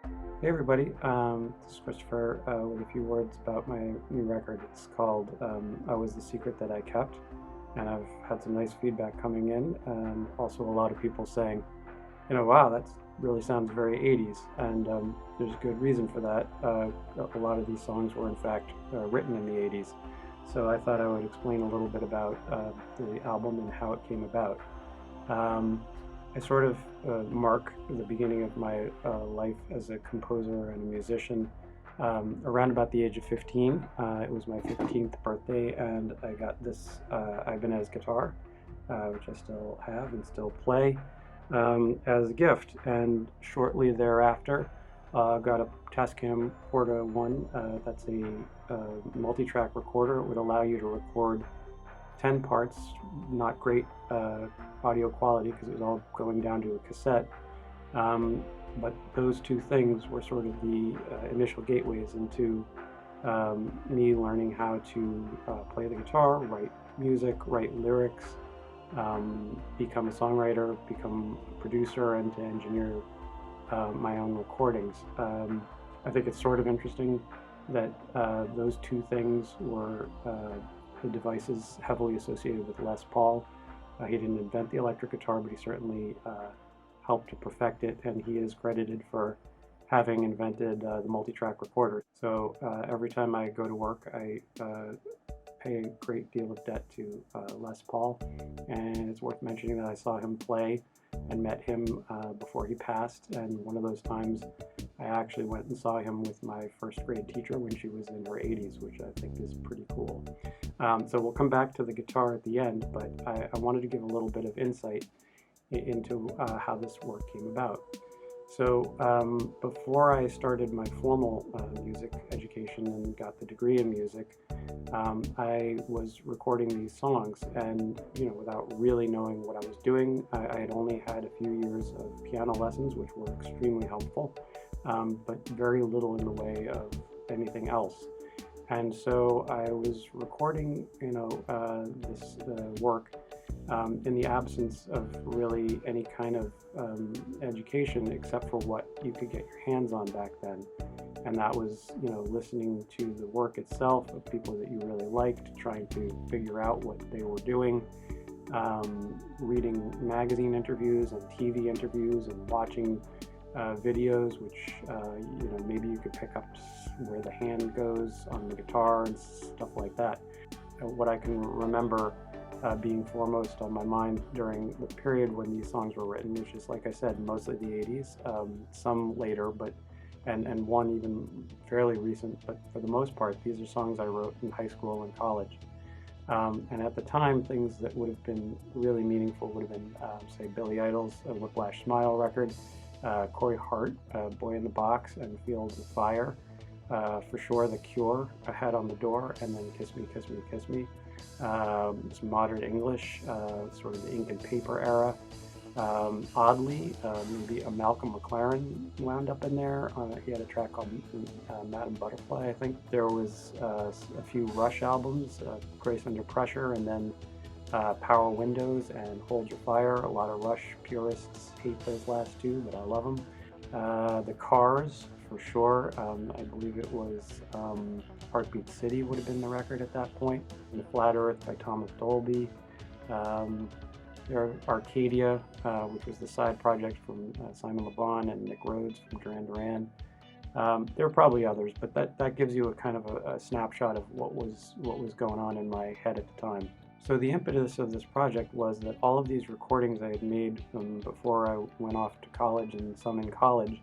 Hey everybody, this is Christopher with a few words about my new record. It's called I Was the Secret That I Kept, and I've had some nice feedback coming in, and also a lot of people saying, wow, that really sounds very 80s, and there's a good reason for that. A lot of these songs were in fact written in the 80s, so I thought I would explain a little bit about the album and how it came about. Um, I sort of mark the beginning of my life as a composer and a musician around about the age of 15. It was my 15th birthday, and I got this Ibanez guitar, which I still have and still play, as a gift. And shortly thereafter, got a Tascam Porta 1. That's a multi-track recorder. It would allow you to record 10 parts, not great audio quality because it was all going down to a cassette. But those two things were sort of the initial gateways into me learning how to play the guitar, write music, write lyrics, become a songwriter, become a producer, and to engineer my own recordings. I think it's sort of interesting that those two things were the devices heavily associated with Les Paul. He didn't invent the electric guitar, but he certainly helped to perfect it, and he is credited for having invented the multi-track recorder. So every time I go to work, I pay a great deal of debt to Les Paul, and it's worth mentioning that I saw him play and met him before he passed, and one of those times I actually went and saw him with my first grade teacher when she was in her 80s, which I think is pretty cool. So we'll come back to the guitar at the end, but I wanted to give a little bit of insight into how this work came about. So before I started my formal music education and got the degree in music, I was recording these songs, and without really knowing what I was doing, I had only had a few years of piano lessons, which were extremely helpful, but very little in the way of anything else. And so I was recording, this work in the absence of really any kind of education except for what you could get your hands on back then. And that was, listening to the work itself of people that you really liked, trying to figure out what they were doing, reading magazine interviews and TV interviews and watching videos, which maybe you could pick up where the hand goes on the guitar and stuff like that. What I can remember being foremost on my mind during the period when these songs were written, which is, like I said, mostly the 80s, some later, but and one even fairly recent, but for the most part, these are songs I wrote in high school and college. And at the time, things that would have been really meaningful would have been, say, Billy Idol's Whiplash Smile record, Corey Hart, Boy in the Box, and Fields of Fire. For sure, The Cure, A Head on the Door, and then Kiss Me, Kiss Me, Kiss Me. Some modern English, sort of the ink and paper era. Oddly, maybe a Malcolm McLaren wound up in there. He had a track called Madam Butterfly, I think. There was a few Rush albums, Grace Under Pressure, and then Power Windows and Hold Your Fire. A lot of Rush purists hate those last two, but I love them. The Cars, for sure. I believe it was Heartbeat City would have been the record at that point. And The Flat Earth by Thomas Dolby. There Arcadia, which was the side project from Simon Le Bon and Nick Rhodes from Duran Duran. There were probably others, but that gives you a kind of a snapshot of what was going on in my head at the time. So the impetus of this project was that all of these recordings I had made before I went off to college and some in college,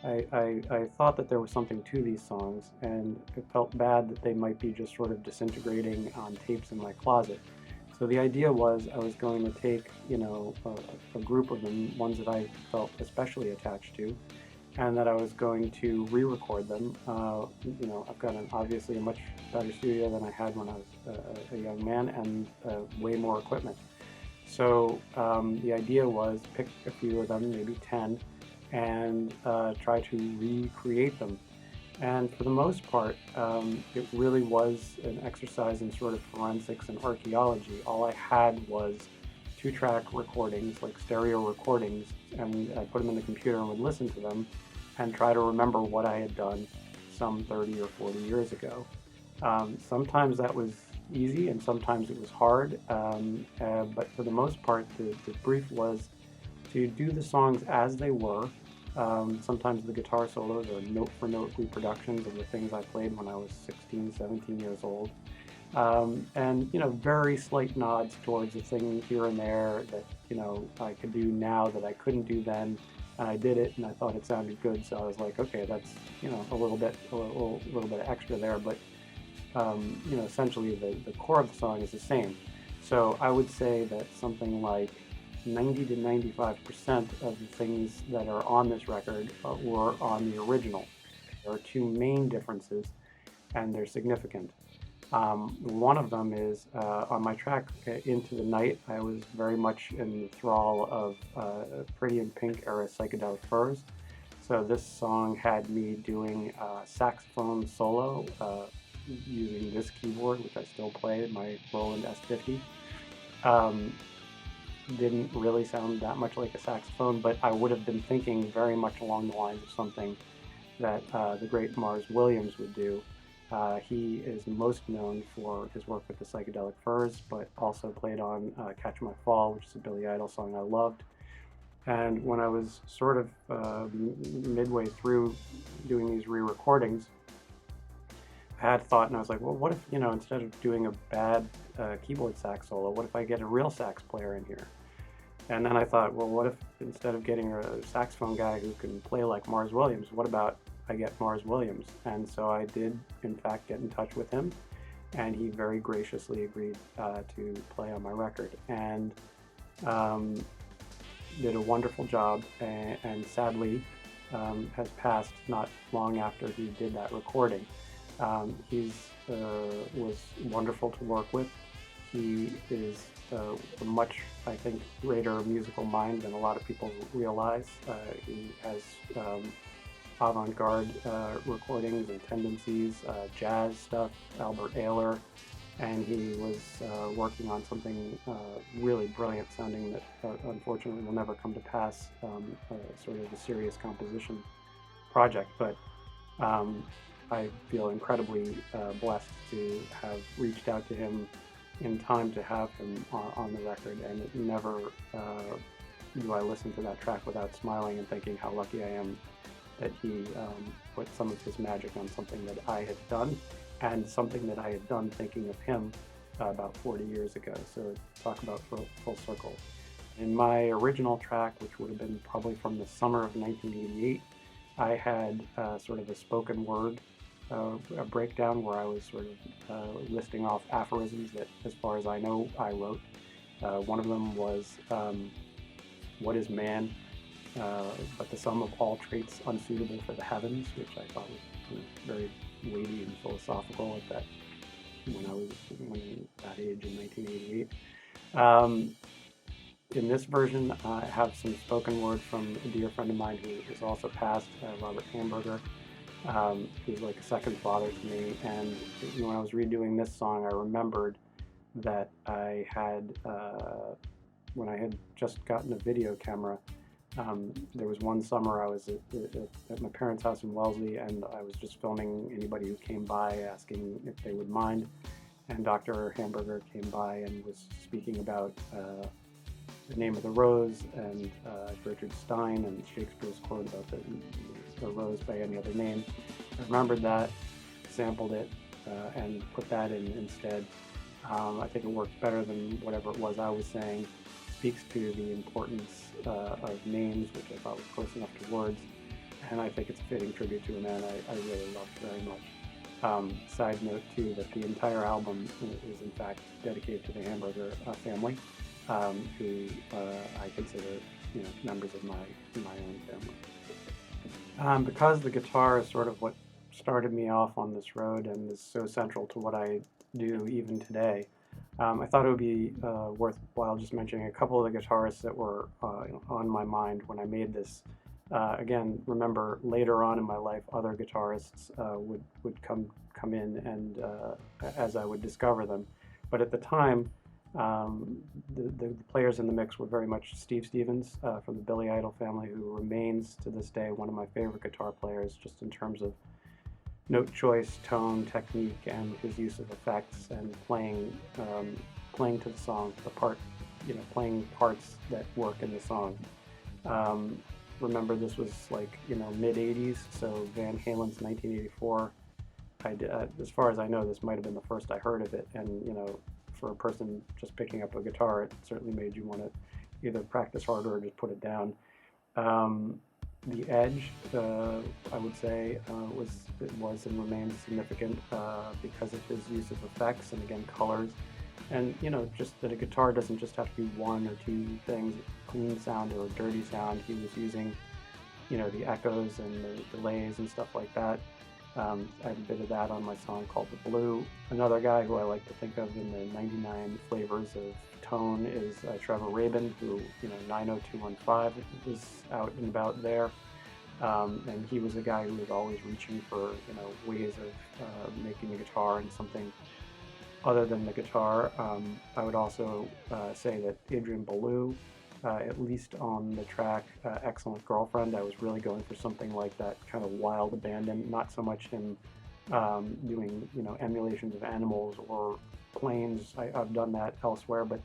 I thought that there was something to these songs, and it felt bad that they might be just sort of disintegrating on tapes in my closet. So the idea was I was going to take, a group of them, ones that I felt especially attached to, and that I was going to re-record them. I've got obviously a much better studio than I had when I was a young man, and way more equipment. So the idea was pick a few of them, maybe 10, and try to recreate them. And for the most part, it really was an exercise in sort of forensics and archaeology. All I had was 2-track recordings, like stereo recordings, and I put them in the computer and would listen to them. and try to remember what I had done some 30 or 40 years ago. Sometimes that was easy and sometimes it was hard, but for the most part, the brief was to do the songs as they were. Sometimes the guitar solos are note-for-note reproductions of the things I played when I was 16, 17 years old. And, very slight nods towards a thing here and there that, I could do now that I couldn't do then. And I did it and I thought it sounded good. So I was like, okay, that's, a little bit of extra there. But, essentially the core of the song is the same. So I would say that something like 90 to 95% of the things that are on this record were on the original. There are two main differences, and they're significant. One of them is on my track Into the Night, I was very much in the thrall of Pretty in Pink era Psychedelic Furs. So this song had me doing saxophone solo using this keyboard, which I still play, my Roland S50. Didn't really sound that much like a saxophone, but I would have been thinking very much along the lines of something that the great Mars Williams would do. He is most known for his work with the Psychedelic Furs, but also played on Catch My Fall, which is a Billy Idol song I loved. And when I was sort of midway through doing these re-recordings, I had thought, and I was like, well, what if, instead of doing a bad keyboard sax solo, what if I get a real sax player in here? And then I thought, well, what if instead of getting a saxophone guy who can play like Mars Williams, what about I get Mars Williams? And so I did, in fact, get in touch with him, and he very graciously agreed to play on my record, and did a wonderful job, and sadly has passed not long after he did that recording. He was wonderful to work with. He is a much, I think, greater musical mind than a lot of people realize. He has avant-garde recordings and tendencies, jazz stuff, Albert Ayler, and he was working on something really brilliant sounding that unfortunately will never come to pass, sort of a serious composition project. But I feel incredibly blessed to have reached out to him in time to have him on the record, and never do I listen to that track without smiling and thinking how lucky I am that he put some of his magic on something that I had done, and something that I had done thinking of him about 40 years ago. So talk about full circle. In my original track, which would have been probably from the summer of 1988, I had sort of a spoken word a breakdown where I was sort of listing off aphorisms that, as far as I know, I wrote. One of them was, what is man, but the sum of all traits unsuitable for the heavens, which I thought was very weighty and philosophical at that, when I was that age in 1988. In this version, I have some spoken word from a dear friend of mine who is also passed, Robert Hamburger, who's like a second father to me. And when I was redoing this song, I remembered that I had, when I had just gotten a video camera, there was one summer I was at my parents' house in Wellesley, and I was just filming anybody who came by, asking if they would mind. And Dr. Hamburger came by and was speaking about The Name of the Rose and Gertrude Stein and Shakespeare's quote about the rose by any other name. I remembered that, sampled it, and put that in instead. I think it worked better than whatever it was I was saying. Speaks to the importance of names, which I thought was close enough to words, and I think it's a fitting tribute to a man I really loved very much. Side note too, that the entire album is in fact dedicated to the Hamburger family, who I consider members of my own family. Because the guitar is sort of what started me off on this road and is so central to what I do even today, I thought it would be worthwhile just mentioning a couple of the guitarists that were on my mind when I made this. Again, remember, later on in my life, other guitarists would come in, and as I would discover them. But at the time, The players in the mix were very much Steve Stevens from the Billy Idol family, who remains to this day one of my favorite guitar players, just in terms of note choice, tone, technique, and his use of effects and playing to the song, the part, playing parts that work in the song. Um, Remember, this was like mid '80s, so Van Halen's 1984. As far as I know, this might have been the first I heard of it, and for a person just picking up a guitar, it certainly made you want to either practice harder or just put it down. Um, the Edge, I would say, was and remains significant because of his use of effects and again colors, and just that a guitar doesn't just have to be one or two things, clean sound or a dirty sound. He was using the echoes and the delays and stuff like that. I have a bit of that on my song called The Blue. Another guy who I like to think of in the 99 flavors of tone is Trevor Rabin, who 90215 was out and about there. And he was a guy who was always reaching for ways of making the guitar and something other than the guitar. I would also say that Adrian Belew, at least on the track Excellent Girlfriend, I was really going for something like that kind of wild abandon, not so much him doing emulations of animals or planes. I've done that elsewhere, but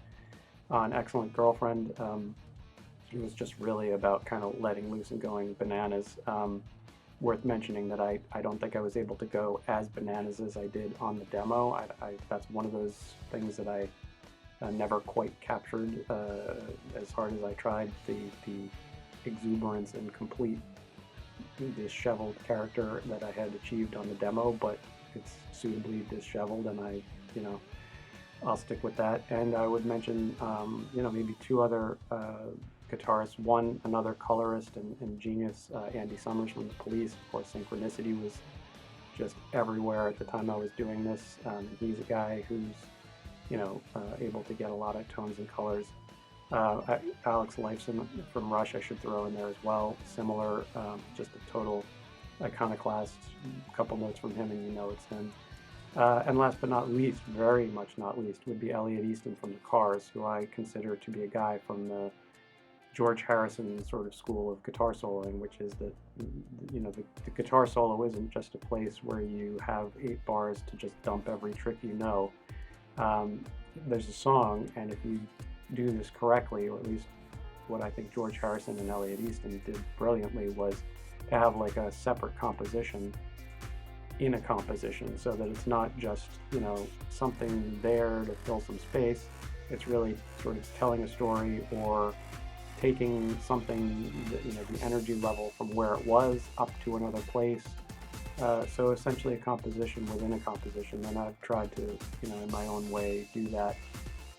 on Excellent Girlfriend, it was just really about kind of letting loose and going bananas. Worth mentioning that I don't think I was able to go as bananas as I did on the demo. That's one of those things that I never quite captured as hard as I tried, the exuberance and complete disheveled character that I had achieved on the demo, but it's suitably disheveled, and I'll stick with that. And I would mention maybe two other guitarists. One, another colorist and genius, Andy Summers from the Police. Of course, Synchronicity was just everywhere at the time I was doing this. He's a guy who's able to get a lot of tones and colors. Alex Lifeson from Rush I should throw in there as well. Similar, just a total iconoclast. A couple notes from him and it's him. And last but not least, very much not least, would be Elliot Easton from the Cars, who I consider to be a guy from the George Harrison sort of school of guitar soloing, which is that the guitar solo isn't just a place where you have 8 bars to just dump every trick there's a song, and if you do this correctly, or at least what I think George Harrison and Elliot Easton did brilliantly, was to have like a separate composition in a composition, so that it's not just something there to fill some space. It's really sort of telling a story or taking something, the energy level from where it was up to another place. So essentially a composition within a composition, and I've tried to, in my own way, do that.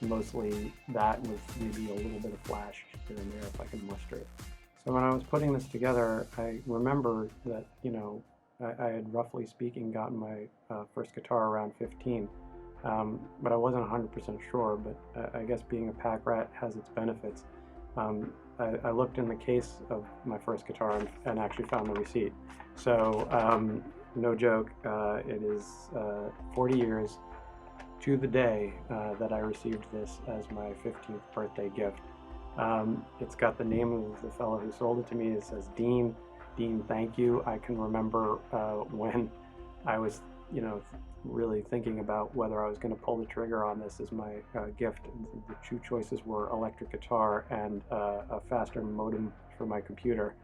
Mostly that with maybe a little bit of flash here and there if I can muster it. So when I was putting this together, I remember that, I had roughly speaking gotten my first guitar around 15, but I wasn't 100% sure, but I guess being a pack rat has its benefits. I looked in the case of my first guitar and actually found the receipt. So, no joke, it is 40 years to the day that I received this as my 15th birthday gift. It's got the name of the fellow who sold it to me. It says Dean. Dean, thank you. I can remember when I was, really thinking about whether I was going to pull the trigger on this as my gift. The two choices were electric guitar and a faster modem for my computer.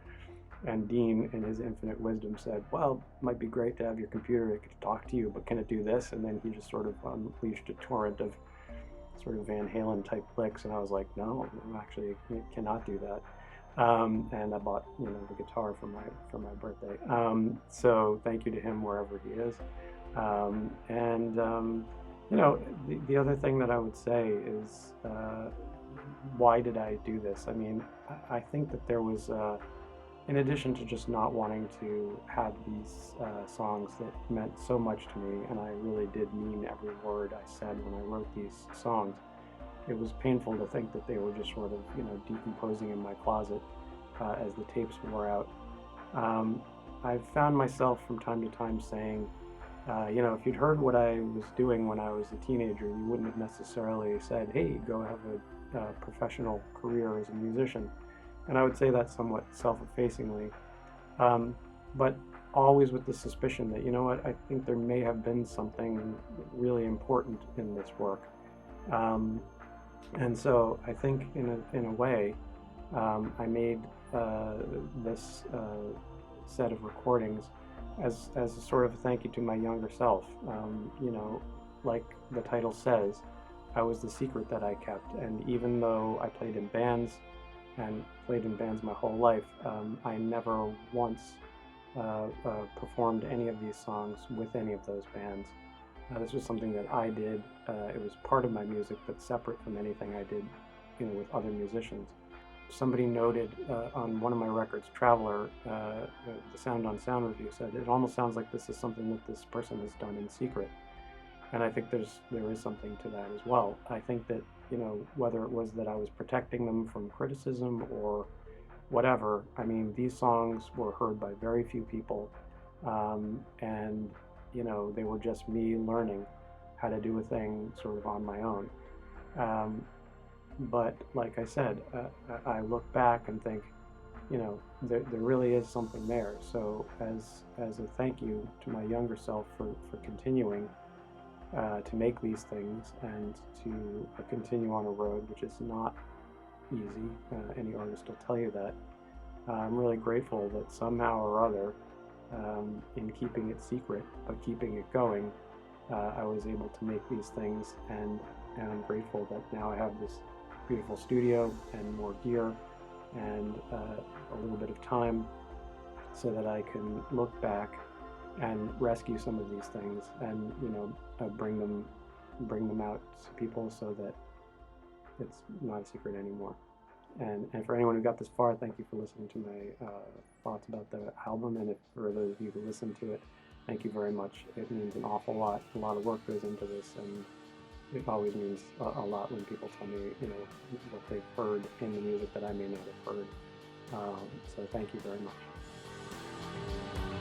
And Dean, in his infinite wisdom, said, well, it might be great to have your computer that could talk to you, but can it do this? And then he just sort of unleashed a torrent of sort of Van Halen type licks, and I was like, no, actually, it cannot do that. And I bought, the guitar for my birthday. So thank you to him wherever he is. The other thing that I would say is, why did I do this? I mean, I think that there was, in addition to just not wanting to have these songs that meant so much to me, and I really did mean every word I said when I wrote these songs, it was painful to think that they were just sort of, decomposing in my closet as the tapes wore out. I've found myself from time to time saying, You know, if you'd heard what I was doing when I was a teenager, you wouldn't have necessarily said, hey, go have a professional career as a musician. And I would say that somewhat self-effacingly, um, but always with the suspicion that, you know what, I think there may have been something really important in this work. Um, and so I think in a way, I made uh, this set of recordings as a sort of thank you to my younger self. You know, like the title says, I was the secret that I kept. And even though I played in bands and played in bands my whole life, I never once performed any of these songs with any of those bands. This was something that I did. It was part of my music, but separate from anything I did, you know, with other musicians. Somebody noted on one of my records, Traveler, the Sound on Sound review said it almost sounds like this is something that this person has done in secret, and I think there is something to that as well. I think that, you know, whether it was that I was protecting them from criticism or whatever, I mean, these songs were heard by very few people, and you know, they were just me learning how to do a thing sort of on my own. Um, but like I said, I look back and think, you know, there really is something there. So as a thank you to my younger self for continuing to make these things and to continue on a road which is not easy, any artist will tell you that. I'm really grateful that somehow or other, in keeping it secret but keeping it going, I was able to make these things, and I'm grateful that now I have this beautiful studio and more gear and a little bit of time so that I can look back and rescue some of these things and, you know, bring them out to people so that it's not a secret anymore. And for anyone who got this far, thank you for listening to my thoughts about the album. And if for those of you who listened to it, thank you very much. It means an awful lot. A lot of work goes into this, and it always means a lot when people tell me, you know, what they've heard in the music that I may not have heard. So thank you very much.